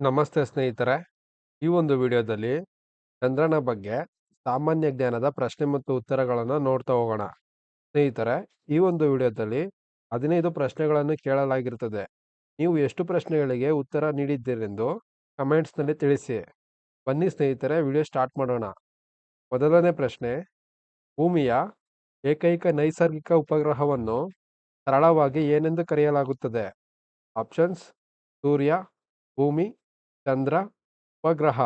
ನಮಸ್ತೆ ಸ್ನೇಹಿತರೆ. ಈ ಒಂದು ವಿಡಿಯೋದಲ್ಲಿ ಚಂದ್ರನ ಬಗ್ಗೆ ಸಾಮಾನ್ಯ ಜ್ಞಾನದ ಪ್ರಶ್ನೆ ಮತ್ತು ಉತ್ತರಗಳನ್ನು ನೋಡ್ತಾ ಹೋಗೋಣ. ಸ್ನೇಹಿತರೆ, ಈ ಒಂದು ವಿಡಿಯೋದಲ್ಲಿ 15 ಪ್ರಶ್ನೆಗಳನ್ನು ಕೇಳಲಾಗಿರುತ್ತದೆ. ನೀವು ಎಷ್ಟು ಪ್ರಶ್ನೆಗಳಿಗೆ ಉತ್ತರ ನೀಡಿದ್ದೀರೆಂದು ಕಮೆಂಟ್ಸ್ನಲ್ಲಿ ತಿಳಿಸಿ. ಬನ್ನಿ ಸ್ನೇಹಿತರೆ, ವಿಡಿಯೋ ಸ್ಟಾರ್ಟ್ ಮಾಡೋಣ. ಮೊದಲನೇ ಪ್ರಶ್ನೆ: ಭೂಮಿಯ ಏಕೈಕ ನೈಸರ್ಗಿಕ ಉಪಗ್ರಹವನ್ನು ಸರಳವಾಗಿ ಏನೆಂದು ಕರೆಯಲಾಗುತ್ತದೆ? ಆಪ್ಷನ್ಸ್: ಸೂರ್ಯ, ಭೂಮಿ, ಚಂದ್ರ, ಉಪಗ್ರಹ.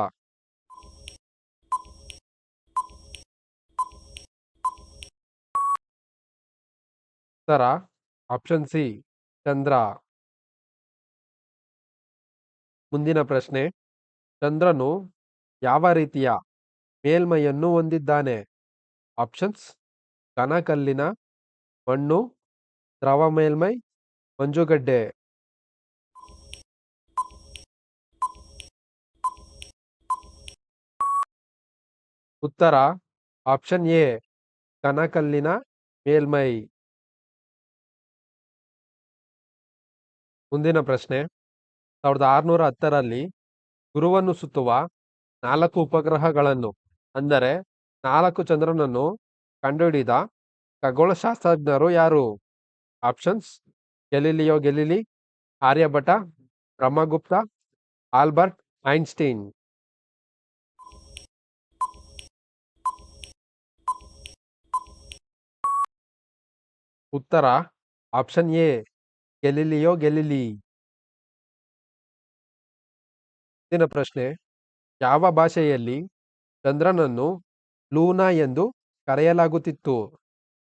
ಉತ್ತರ ಆಪ್ಷನ್ ಸಿ, ಚಂದ್ರ. ಮುಂದಿನ ಪ್ರಶ್ನೆ: ಚಂದ್ರನು ಯಾವ ರೀತಿಯ ಮೇಲ್ಮೈಯನ್ನು ಹೊಂದಿದ್ದಾನೆ? ಆಪ್ಷನ್ಸ್: ಘನಕಲ್ಲಿನ, ಮಣ್ಣು, ದ್ರವ ಮೇಲ್ಮೈ, ಮಂಜುಗಡ್ಡೆ. ಉತ್ತರ ಆಪ್ಷನ್ ಎ, ಘನಕಲ್ಲಿನ ಮೇಲ್ಮೈ. ಮುಂದಿನ ಪ್ರಶ್ನೆ: 1610ರಲ್ಲಿ ಗುರುವನ್ನು ಸುತ್ತುವ 4 ಉಪಗ್ರಹಗಳನ್ನು, ಅಂದರೆ 4 ಚಂದ್ರನನ್ನು ಕಂಡುಹಿಡಿದ ಖಗೋಳಶಾಸ್ತ್ರಜ್ಞರು ಯಾರು? Options: Galileo Galilei, Aryabhata, Brahmagupta, Albert Einstein. ಉತ್ತರ ಆಪ್ಷನ್ ಎ, ಗ್ಯಾಲಿಲಿಯೋ ಗ್ಯಾಲಿಲಿ. ಮುಂದಿನ ಪ್ರಶ್ನೆ: ಯಾವ ಭಾಷೆಯಲ್ಲಿ ಚಂದ್ರನನ್ನು ಲೂನಾ ಎಂದು ಕರೆಯಲಾಗುತ್ತಿತ್ತು?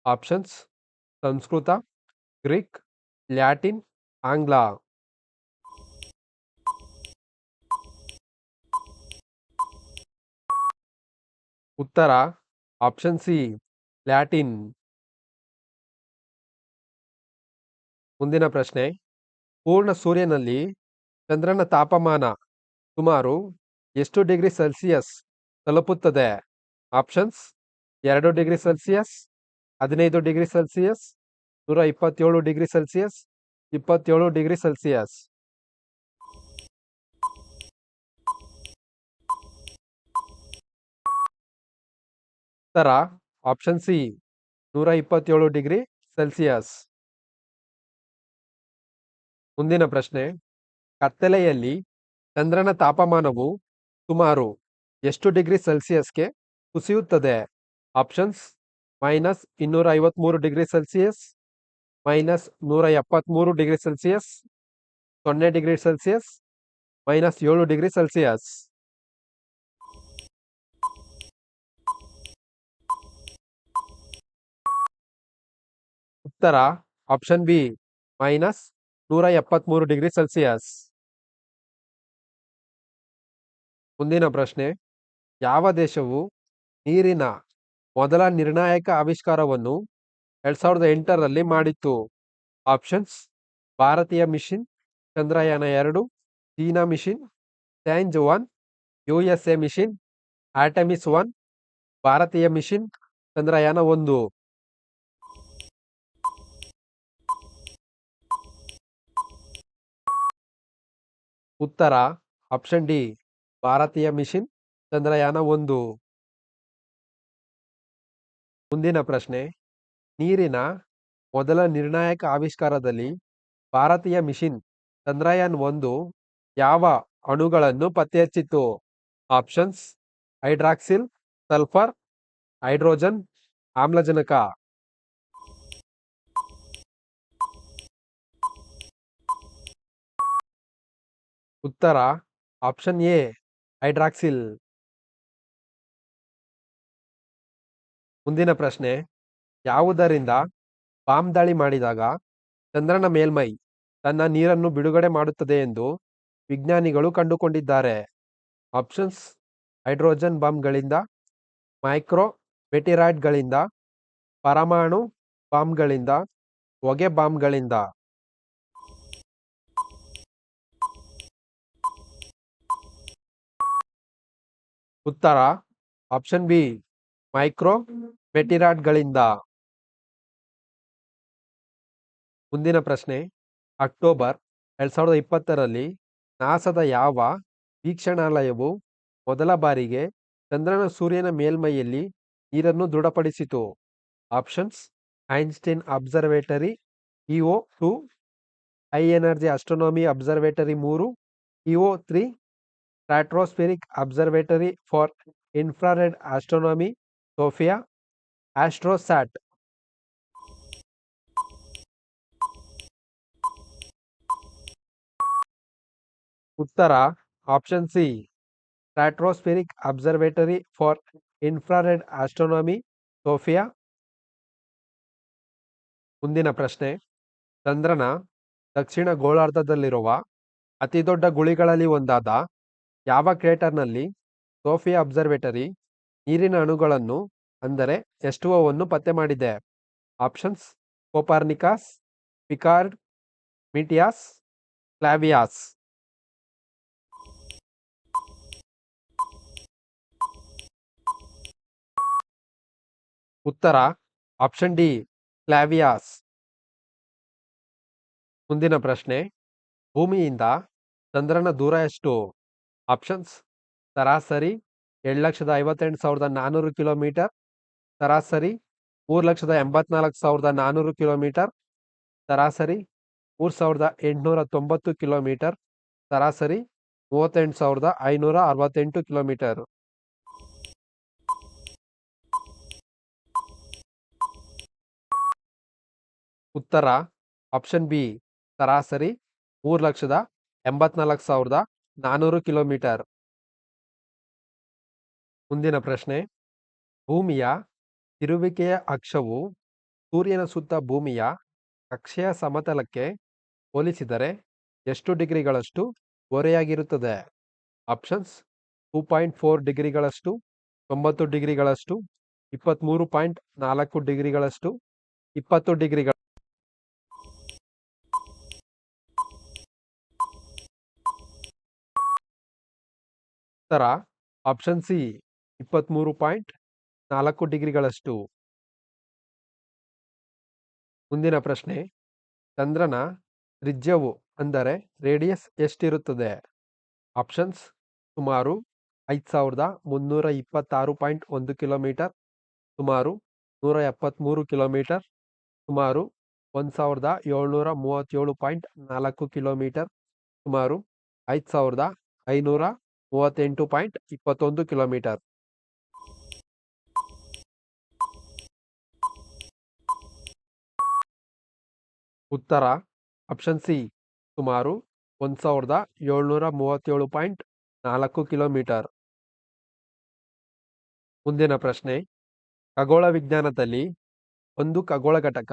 ಆಪ್ಷನ್ಸ್: ಸಂಸ್ಕೃತ, ಗ್ರೀಕ್, ಲ್ಯಾಟಿನ್, ಆಂಗ್ಲ. ಉತ್ತರ ಆಪ್ಷನ್ ಸಿ, ಲ್ಯಾಟಿನ್. ಮುಂದಿನ ಪ್ರಶ್ನೆ: ಪೂರ್ಣ ಸೂರ್ಯನಲ್ಲಿ ಚಂದ್ರನ ತಾಪಮಾನ ಸುಮಾರು ಎಷ್ಟು ಡಿಗ್ರಿ ಸೆಲ್ಸಿಯಸ್ ತಲುಪುತ್ತದೆ? Options: 2 degree Celsius, 15 degree Celsius, 127 degree Celsius, 27 degree Celsius. ಉತ್ತರ ಆಪ್ಷನ್ ಸಿ, 127 ಡಿಗ್ರಿ ಸೆಲ್ಸಿಯಸ್. ಮುಂದಿನ ಪ್ರಶ್ನೆ: ಕತ್ತಲೆಯಲ್ಲಿ ಚಂದ್ರನ ತಾಪಮಾನವು ಸುಮಾರು ಎಷ್ಟು ಡಿಗ್ರಿ ಸೆಲ್ಸಿಯಸ್ಗೆ ಕುಸಿಯುತ್ತದೆ? Options: -253 degree Celsius, -173 degree Celsius, 0 degree Celsius, -7 degree Celsius. ಉತ್ತರ ಆಪ್ಷನ್ ಬಿ, -173 ಡಿಗ್ರಿ ಸೆಲ್ಸಿಯಸ್. ಮುಂದಿನ ಪ್ರಶ್ನೆ: ಯಾವ ದೇಶವು ನೀರಿನ ಮೊದಲ ನಿರ್ಣಾಯಕ ಆವಿಷ್ಕಾರವನ್ನು 2008ರಲ್ಲಿ ಮಾಡಿತ್ತು? ಆಪ್ಷನ್ಸ್: ಭಾರತೀಯ ಮಿಷನ್, ಚಂದ್ರಯಾನ 2, ಚೀನಾ ಮಿಷನ್, ಸ್ಯಾನ್ಜ್ 1, USA ಮಿಷನ್, ಆರ್ಟೆಮಿಸ್ 1, ಭಾರತೀಯ ಮಿಷನ್, ಚಂದ್ರಯಾನ 1. ಉತ್ತರ ಆಪ್ಷನ್ ಡಿ, ಭಾರತೀಯ ಮಿಷನ್, ಚಂದ್ರಯಾನ 1. ಮುಂದಿನ ಪ್ರಶ್ನೆ: ನೀರಿನ ಮೊದಲ ನಿರ್ಣಾಯಕ ಆವಿಷ್ಕಾರದಲ್ಲಿ ಭಾರತೀಯ ಮಿಷನ್ ಚಂದ್ರಯಾನ್ 1 ಯಾವ ಅಣುಗಳನ್ನು ಪತ್ತೆಹಚ್ಚಿತು? ಆಪ್ಷನ್ಸ್: ಹೈಡ್ರಾಕ್ಸಿಲ್, ಸಲ್ಫರ್, ಹೈಡ್ರೋಜನ್, ಆಮ್ಲಜನಕ. ಉತ್ತರ ಆಪ್ಷನ್ ಎ, ಹೈಡ್ರಾಕ್ಸಿಲ್. ಮುಂದಿನ ಪ್ರಶ್ನೆ: ಯಾವುದರಿಂದ ಬಾಂಬ್ ದಾಳಿ ಮಾಡಿದಾಗ ಚಂದ್ರನ ಮೇಲ್ಮೈ ತನ್ನ ನೀರನ್ನು ಬಿಡುಗಡೆ ಮಾಡುತ್ತದೆ ಎಂದು ವಿಜ್ಞಾನಿಗಳು ಕಂಡುಕೊಂಡಿದ್ದಾರೆ? ಆಪ್ಷನ್ಸ್: ಹೈಡ್ರೋಜನ್ ಬಾಂಬ್ಗಳಿಂದ, ಮೈಕ್ರೋ ಮೆಟೀರಾಯ್ಡ್ಗಳಿಂದ, ಪರಮಾಣು ಬಾಂಬ್ಗಳಿಂದ, ಹೊಗೆ ಬಾಂಬ್ಗಳಿಂದ. ಉತ್ತರ ಆಪ್ಷನ್ ಬಿ, ಮೈಕ್ರೋ ಮೆಟೀರಾಯ್ಡ್ಗಳಿಂದ. ಮುಂದಿನ ಪ್ರಶ್ನೆ: ಅಕ್ಟೋಬರ್ 2020ರಲ್ಲಿ ನಾಸಾದ ಯಾವ ವೀಕ್ಷಣಾಲಯವು ಮೊದಲ ಬಾರಿಗೆ ಚಂದ್ರನ ಸೂರ್ಯನ ಮೇಲ್ಮೈಯಲ್ಲಿ ನೀರನ್ನು ದೃಢಪಡಿಸಿತು? Options: Einstein observatory, EO2, high energy astronomy observatory 3, EO3, stratospheric observatory for infrared astronomy, SOFIA, AstroSat. ಉತ್ತರ option C, stratospheric observatory for infrared astronomy, SOFIA. ಮುಂದಿನ ಪ್ರಶ್ನೆ: ಚಂದ್ರನ ದಕ್ಷಿಣ ಗೋಳಾರ್ಧದಲ್ಲಿರುವ ಅತಿದೊಡ್ಡ ಗುಳಿಗಳಲ್ಲಿ ಒಂದಾದ ಯಾವ ಕ್ರೇಟರ್ನಲ್ಲಿ ಸೋಫಿಯಾ ಅಬ್ಸರ್ವೇಟರಿ ನೀರಿನ ಅಣುಗಳನ್ನು ಅಂದರೆ H2O ಪತ್ತೆ ಮಾಡಿದೆ? ಆಪ್ಷನ್ಸ್: ಕೋಪರ್ನಿಕಸ್, ಪಿಕಾರ್ಡ್, ಮಿಟಿಯಾಸ್, ಕ್ಲಾವಿಯಾಸ್. ಉತ್ತರ ಆಪ್ಷನ್ ಡಿ, ಕ್ಲಾವಿಯಾಸ್. ಮುಂದಿನ ಪ್ರಶ್ನೆ: ಭೂಮಿಯಿಂದ ಚಂದ್ರನ ದೂರ ಎಷ್ಟು? ಆಪ್ಷನ್ಸ್: ಸರಾಸರಿ 7,58,400 ಕಿಲೋಮೀಟರ್, ಸರಾಸರಿ 3,84,400 ಕಿಲೋಮೀಟರ್, ಸರಾಸರಿ 3,890 ಕಿಲೋಮೀಟರ್, ಸರಾಸರಿ 38,568 ಕಿಲೋಮೀಟರ್. ಉತ್ತರ ಆಪ್ಷನ್ ಬಿ, ಸರಾಸರಿ 3,84,400 ಕಿಲೋಮೀಟರ್. ಮುಂದಿನ ಪ್ರಶ್ನೆ: ಭೂಮಿಯ ತಿರುವಿಕೆಯ ಅಕ್ಷವು ಸೂರ್ಯನ ಸುತ್ತ ಭೂಮಿಯ ಕಕ್ಷೆಯ ಸಮತಲಕ್ಕೆ ಹೋಲಿಸಿದರೆ ಎಷ್ಟು ಡಿಗ್ರಿಗಳಷ್ಟು ಓರೆಯಾಗಿರುತ್ತದೆ? ಆಪ್ಷನ್ಸ್: 2.4 ಡಿಗ್ರಿಗಳಷ್ಟು, 90 ಡಿಗ್ರಿಗಳಷ್ಟು, 23.4 ಡಿಗ್ರಿಗಳಷ್ಟು, 20 ಡಿಗ್ರಿಗಳು. ಉತ್ತರ ಆಪ್ಷನ್ ಸಿ, 23.4 ಡಿಗ್ರಿಗಳಷ್ಟು. ಮುಂದಿನ ಪ್ರಶ್ನೆ: ಚಂದ್ರನ ತ್ರಿಜ್ಯವು ಅಂದರೆ ರೇಡಿಯಸ್ ಎಷ್ಟಿರುತ್ತದೆ? ಆಪ್ಷನ್ಸ್: ಸುಮಾರು 5,326.1 ಕಿಲೋಮೀಟರ್, ಸುಮಾರು 173 ಕಿಲೋಮೀಟರ್, ಸುಮಾರು 1,737.4 ಕಿಲೋಮೀಟರ್, ಸುಮಾರು 5,538.21 ಕಿಲೋಮೀಟರ್. ಉತ್ತರ ಆಪ್ಷನ್ ಸಿ, ಸುಮಾರು 1,737.4 ಕಿಲೋಮೀಟರ್. ಮುಂದಿನ ಪ್ರಶ್ನೆ: ಖಗೋಳ ವಿಜ್ಞಾನದಲ್ಲಿ ಒಂದು ಖಗೋಳ ಘಟಕ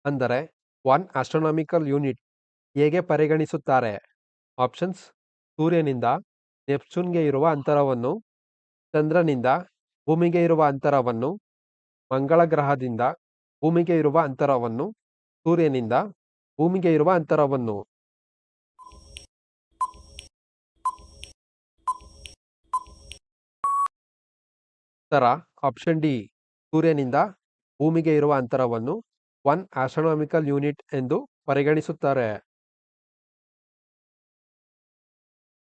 ಅಂದರೆ 1 ಆಸ್ಟ್ರೋನಾಮಿಕಲ್ ಯೂನಿಟ್ ಹೇಗೆ ಪರಿಗಣಿಸುತ್ತಾರೆ? ಆಪ್ಷನ್ಸ್: ಸೂರ್ಯನಿಂದ ನೆಪ್ಚೂನ್ಗೆ ಇರುವ ಅಂತರವನ್ನು, ಚಂದ್ರನಿಂದ ಭೂಮಿಗೆ ಇರುವ ಅಂತರವನ್ನು, ಮಂಗಳ ಗ್ರಹದಿಂದ ಭೂಮಿಗೆ ಇರುವ ಅಂತರವನ್ನು, ಸೂರ್ಯನಿಂದ ಭೂಮಿಗೆ ಇರುವ ಅಂತರವನ್ನು. ಉತ್ತರ ಆಪ್ಷನ್ ಡಿ, ಸೂರ್ಯನಿಂದ ಭೂಮಿಗೆ ಇರುವ ಅಂತರವನ್ನು 1 ಆಸ್ಟ್ರೋನಾಮಿಕಲ್ ಯೂನಿಟ್ ಎಂದು ಪರಿಗಣಿಸುತ್ತಾರೆ.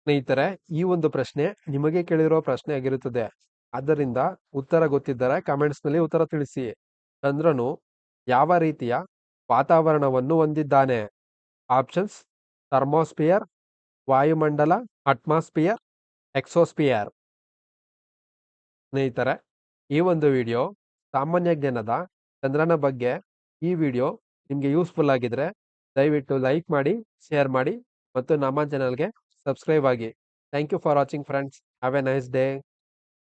ಸ್ನೇಹಿತರೆ, ಈ ಒಂದು ಪ್ರಶ್ನೆ ನಿಮಗೆ ಕೇಳಿರುವ ಪ್ರಶ್ನೆ ಆಗಿರುತ್ತದೆ. ಆದ್ದರಿಂದ ಉತ್ತರ ಗೊತ್ತಿದ್ದರೆ ಕಾಮೆಂಟ್ಸ್ ನಲ್ಲಿ ಉತ್ತರ ತಿಳಿಸಿ. ಚಂದ್ರನು ಯಾವ ರೀತಿಯ ವಾತಾವರಣವನ್ನು ಹೊಂದಿದ್ದಾನೆ? ಆಪ್ಷನ್ಸ್: ಥರ್ಮೋಸ್ಫಿಯರ್, ವಾಯುಮಂಡಲ, ಅಟ್ಮಾಸ್ಫಿಯರ್, ಎಕ್ಸೋಸ್ಫಿಯರ್. ಸ್ನೇಹಿತರೆ, ಈ ಒಂದು ವಿಡಿಯೋ ಸಾಮಾನ್ಯ ಜ್ಞಾನದ ಚಂದ್ರನ ಬಗ್ಗೆ ಈ ವಿಡಿಯೋ ನಿಮಗೆ ಯೂಸ್ಫುಲ್ ಆಗಿದ್ರೆ ದಯವಿಟ್ಟು ಲೈಕ್ ಮಾಡಿ, ಶೇರ್ ಮಾಡಿ ಮತ್ತು ನಮ್ಮ ಚಾನಲ್ಗೆ ಸಬ್ಸ್ಕ್ರೈಬ್ ಆಗಿ. Thank you for watching friends. Have a nice day.